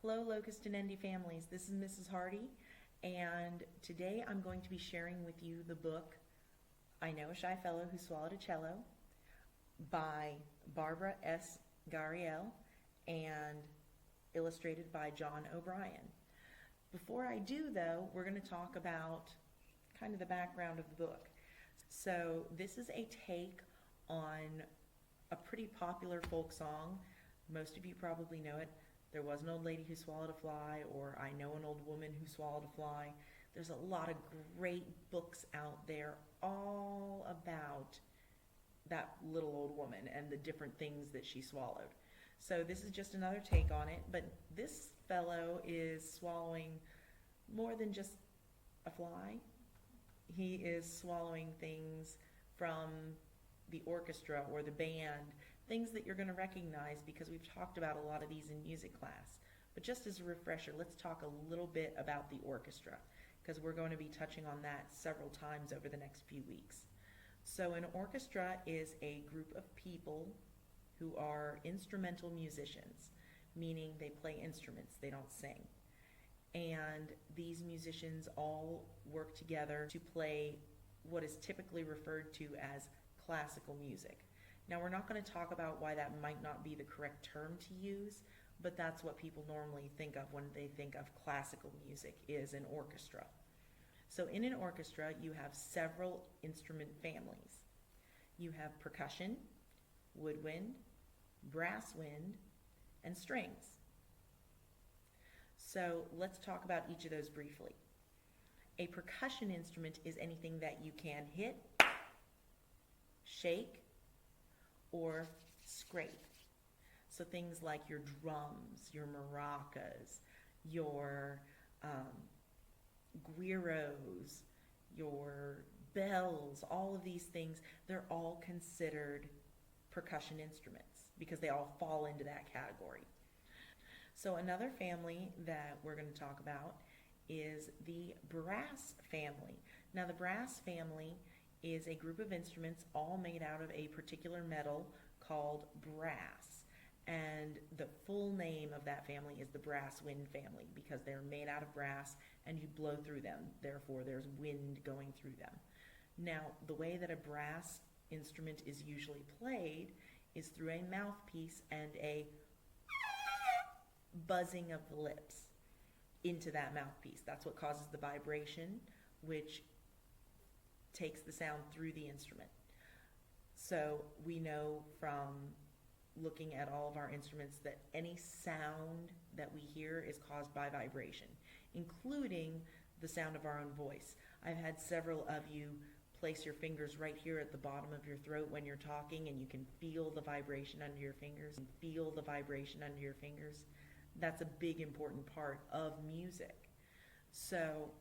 Hello, Locust and Endy families. This is Mrs. Hardy, and today I'm going to be sharing with you the book I Know a Shy Fellow Who Swallowed a Cello by Barbara S. Gariel and illustrated by John O'Brien. Before I do, though, we're going to talk about kind of the background of the book. So this is a take on a pretty popular folk song. Most of you probably know it. There was an old lady who swallowed a fly, or I know an old woman who swallowed a fly. There's a lot of great books out there all about that little old woman and the different things that she swallowed. So this is just another take on it, but this fellow is swallowing more than just a fly. He is swallowing things from the orchestra or the band, things that you're going to recognize because we've talked about a lot of these in music class. But just as a refresher, let's talk a little bit about the orchestra because we're going to be touching on that several times over the next few weeks. So an orchestra is a group of people who are instrumental musicians, meaning they play instruments, they don't sing. And these musicians all work together to play what is typically referred to as classical music. Now, we're not going to talk about why that might not be the correct term to use, but that's what people normally think of when they think of classical music, is an orchestra. So in an orchestra, you have several instrument families. You have percussion, woodwind, brass wind, and strings. So let's talk about each of those briefly. A percussion instrument is anything that you can hit, shake, or scrape. So things like your drums, your maracas, your guiros, your bells, all of these things, they're all considered percussion instruments because they all fall into that category. So another family that we're going to talk about is the brass family. Now the brass family is a group of instruments all made out of a particular metal called brass. And the full name of that family is the brass wind family because they're made out of brass and you blow through them. Therefore, there's wind going through them. Now, the way that a brass instrument is usually played is through a mouthpiece and a buzzing of the lips into that mouthpiece. That's what causes the vibration, which takes the sound through the instrument. So we know from looking at all of our instruments that any sound that we hear is caused by vibration, including the sound of our own voice. I've had several of you place your fingers right here at the bottom of your throat when you're talking, and you can feel the vibration under your fingers and feel the vibration under your fingers. That's a big important part of music. So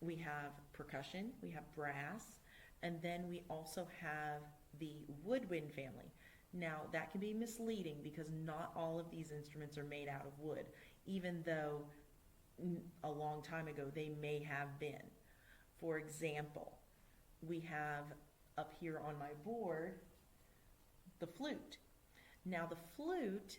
we have percussion, we have brass, and then we also have the woodwind family. Now that can be misleading because not all of these instruments are made out of wood, even though a long time ago they may have been. For example, we have up here on my board the flute. Now the flute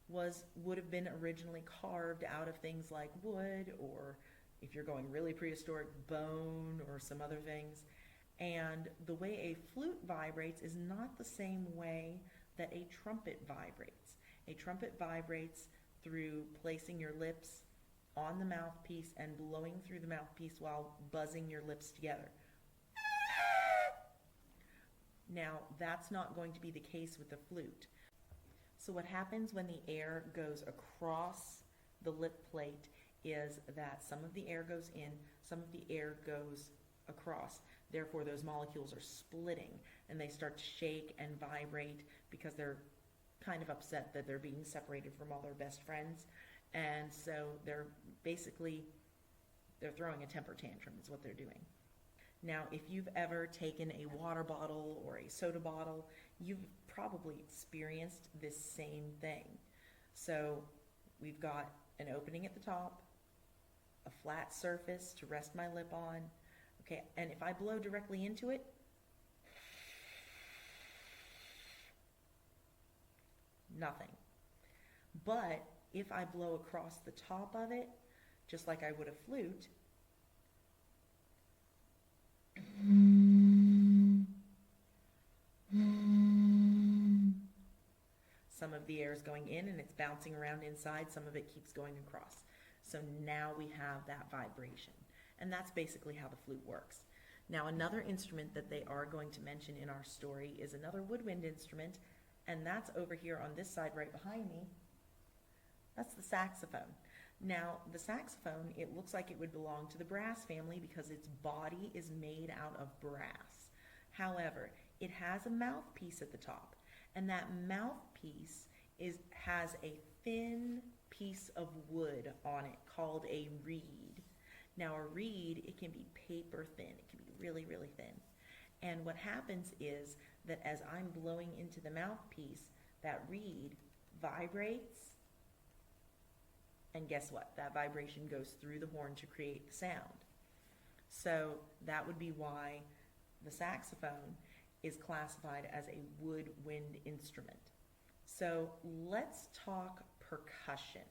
would have been originally carved out of things like wood, or if you're going really prehistoric, bone or some other things. And the way a flute vibrates is not the same way that a trumpet vibrates. A trumpet vibrates through placing your lips on the mouthpiece and blowing through the mouthpiece while buzzing your lips together. Now, that's not going to be the case with the flute. So what happens when the air goes across the lip plate is that some of the air goes in, some of the air goes across. Therefore, those molecules are splitting and they start to shake and vibrate because they're kind of upset that they're being separated from all their best friends. And so they're throwing a temper tantrum is what they're doing. Now, if you've ever taken a water bottle or a soda bottle, you've probably experienced this same thing. So we've got an opening at the top, a flat surface to rest my lip on. Okay, and if I blow directly into it, nothing. But if I blow across the top of it, just like I would a flute, some of the air is going in and it's bouncing around inside, some of it keeps going across. So now we have that vibration. And that's basically how the flute works. Now, another instrument that they are going to mention in our story is another woodwind instrument, and that's over here on this side right behind me. That's the saxophone. Now, the saxophone, it looks like it would belong to the brass family because its body is made out of brass. However, it has a mouthpiece at the top, and that mouthpiece has a thin piece of wood on it called a reed. Now, a reed, it can be paper thin. It can be really, really thin. And what happens is that as I'm blowing into the mouthpiece, that reed vibrates. And guess what? That vibration goes through the horn to create the sound. So that would be why the saxophone is classified as a woodwind instrument. So let's talk percussion,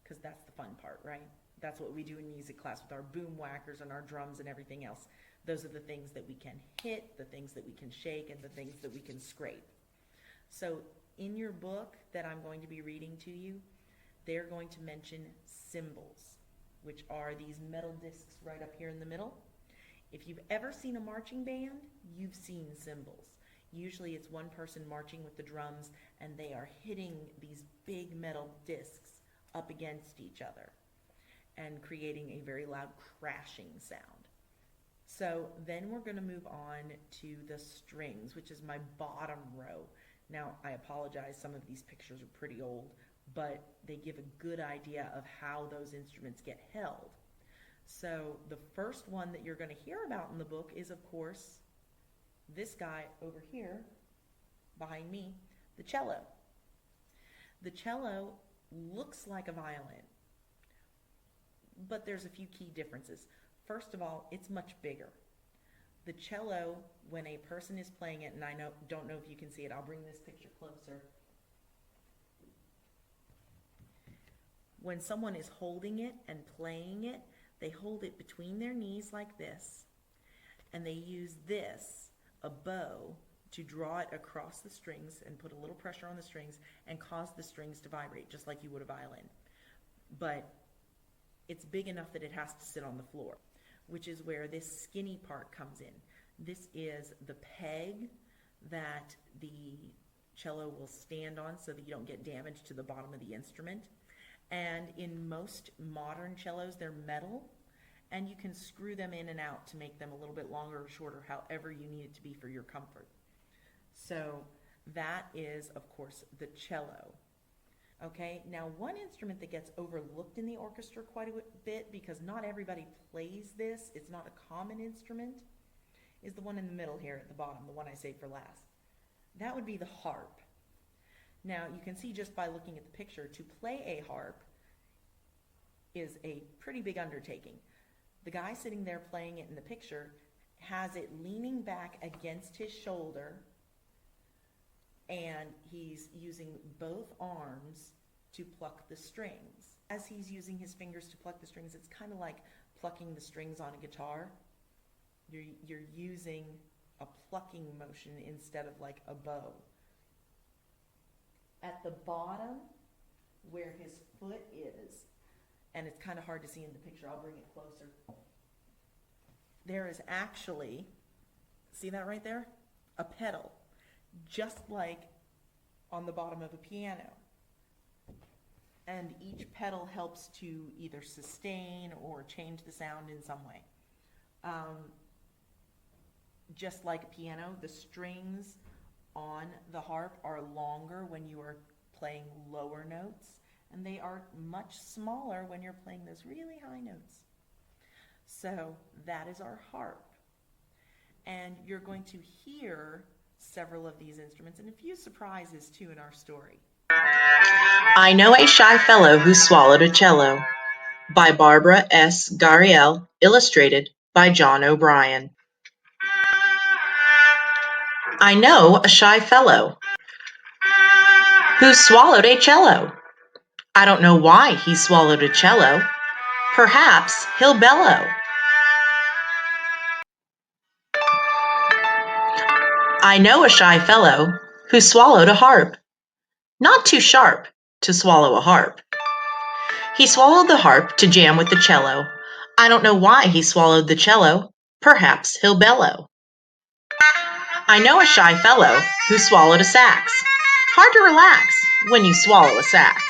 because that's the fun part, right? That's what we do in music class with our boom whackers and our drums and everything else. Those are the things that we can hit, the things that we can shake, and the things that we can scrape. So in your book that I'm going to be reading to you, they're going to mention cymbals, which are these metal discs right up here in the middle. If you've ever seen a marching band, you've seen cymbals. Usually it's one person marching with the drums, and they are hitting these big metal discs up against each other and creating a very loud crashing sound. So then we're going to move on to the strings, which is my bottom row. Now, I apologize, some of these pictures are pretty old, but they give a good idea of how those instruments get held. So the first one that you're going to hear about in the book is, of course, this guy over here behind me, the cello. The cello looks like a violin, but there's a few key differences. First of all, it's much bigger. The cello, when a person is playing it, and I don't know if you can see it, I'll bring this picture closer. When someone is holding it and playing it, they hold it between their knees like this, and they use this, a bow, to draw it across the strings and put a little pressure on the strings and cause the strings to vibrate, just like you would a violin. But it's big enough that it has to sit on the floor, which is where this skinny part comes in. This is the peg that the cello will stand on so that you don't get damage to the bottom of the instrument. And in most modern cellos, they're metal, and you can screw them in and out to make them a little bit longer or shorter, however you need it to be for your comfort. So that is, of course, the cello. Okay, now one instrument that gets overlooked in the orchestra quite a bit because not everybody plays this, it's not a common instrument, is the one in the middle here at the bottom, the one I saved for last. That would be the harp. Now you can see just by looking at the picture, to play a harp is a pretty big undertaking. The guy sitting there playing it in the picture has it leaning back against his shoulder, and he's using both arms to pluck the strings. As he's using his fingers to pluck the strings, it's kind of like plucking the strings on a guitar. You're using a plucking motion instead of like a bow. At the bottom, where his foot is, and it's kind of hard to see in the picture, I'll bring it closer. There is actually, see that right there? A pedal, just like on the bottom of a piano. And each pedal helps to either sustain or change the sound in some way. Just like a piano, the strings on the harp are longer when you are playing lower notes, and they are much smaller when you're playing those really high notes. So that is our harp. And you're going to hear several of these instruments and a few surprises too in our story. I Know a Shy Fellow Who Swallowed a Cello by Barbara S. Gariel, illustrated by John O'Brien. I know a shy fellow who swallowed a cello. I don't know why he swallowed a cello. Perhaps he'll bellow. I know a shy fellow who swallowed a harp. Not too sharp to swallow a harp. He swallowed the harp to jam with the cello. I don't know why he swallowed the cello. Perhaps he'll bellow. I know a shy fellow who swallowed a sax. Hard to relax when you swallow a sax.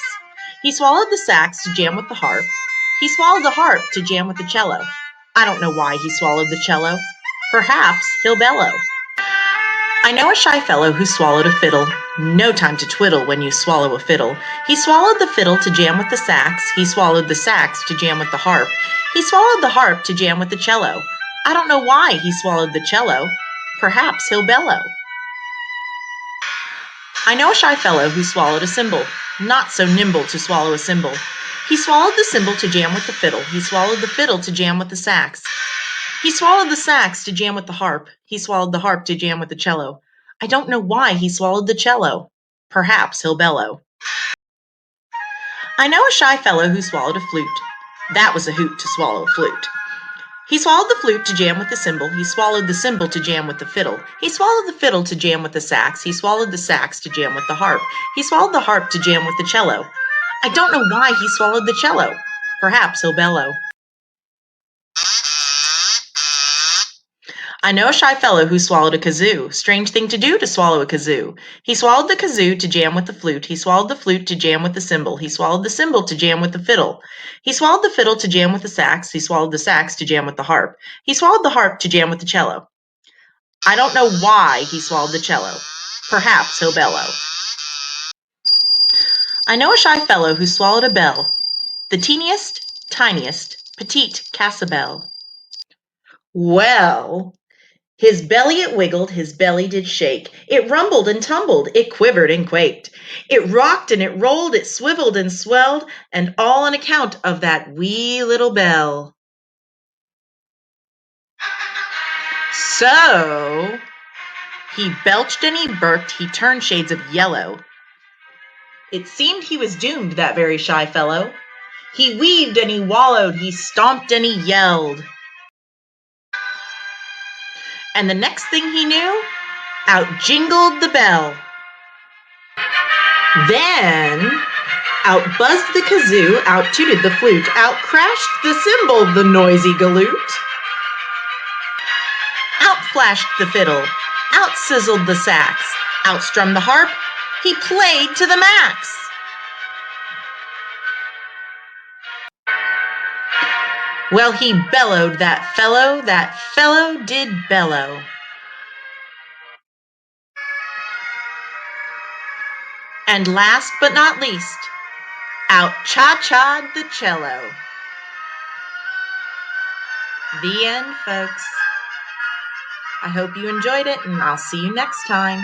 He swallowed the sax to jam with the harp. He swallowed the harp to jam with the cello. I don't know why he swallowed the cello. Perhaps he'll bellow. I know a shy fellow who swallowed a fiddle. No time to twiddle when you swallow a fiddle. He swallowed the fiddle to jam with the sax. He swallowed the sax to jam with the harp. He swallowed the harp to jam with the cello. I don't know why he swallowed the cello. Perhaps he'll bellow. I know a shy fellow who swallowed a cymbal. Not so nimble to swallow a cymbal. He swallowed the cymbal to jam with the fiddle. He swallowed the fiddle to jam with the sax. He swallowed the sax to jam with the harp. He swallowed the harp to jam with the cello. I don't know why he swallowed the cello. Perhaps he'll bellow. I know a shy fellow who swallowed a flute. That was a hoot to swallow a flute. He swallowed the flute to jam with the cymbal. He swallowed the cymbal to jam with the fiddle. He swallowed the fiddle to jam with the sax. He swallowed the sax to jam with the harp. He swallowed the harp to jam with the cello. I don't know why he swallowed the cello. Perhaps he'll bellow. I know a shy fellow who swallowed a kazoo. Strange thing to do to swallow a kazoo. He swallowed the kazoo to jam with the flute. He swallowed the flute to jam with the cymbal. He swallowed the cymbal to jam with the fiddle. He swallowed the fiddle to jam with the sax. He swallowed the sax to jam with the harp. He swallowed the harp to jam with the cello. I don't know why he swallowed the cello. Perhaps he'll bellow. I know a shy fellow who swallowed a bell. The teeniest, tiniest, petite cassabelle. Well, his belly it wiggled, his belly did shake. It rumbled and tumbled, it quivered and quaked. It rocked and it rolled, it swiveled and swelled, and all on account of that wee little bell. So he belched and he burped, he turned shades of yellow. It seemed he was doomed, that very shy fellow. He weaved and he wallowed, he stomped and he yelled. And the next thing he knew, out jingled the bell. Then out buzzed the kazoo, out tooted the flute, out crashed the cymbal, the noisy galoot. Out flashed the fiddle, out sizzled the sax, out strummed the harp, he played to the max. Well, he bellowed, that fellow did bellow. And last but not least, out cha-cha'd the cello. The end, folks. I hope you enjoyed it, and I'll see you next time.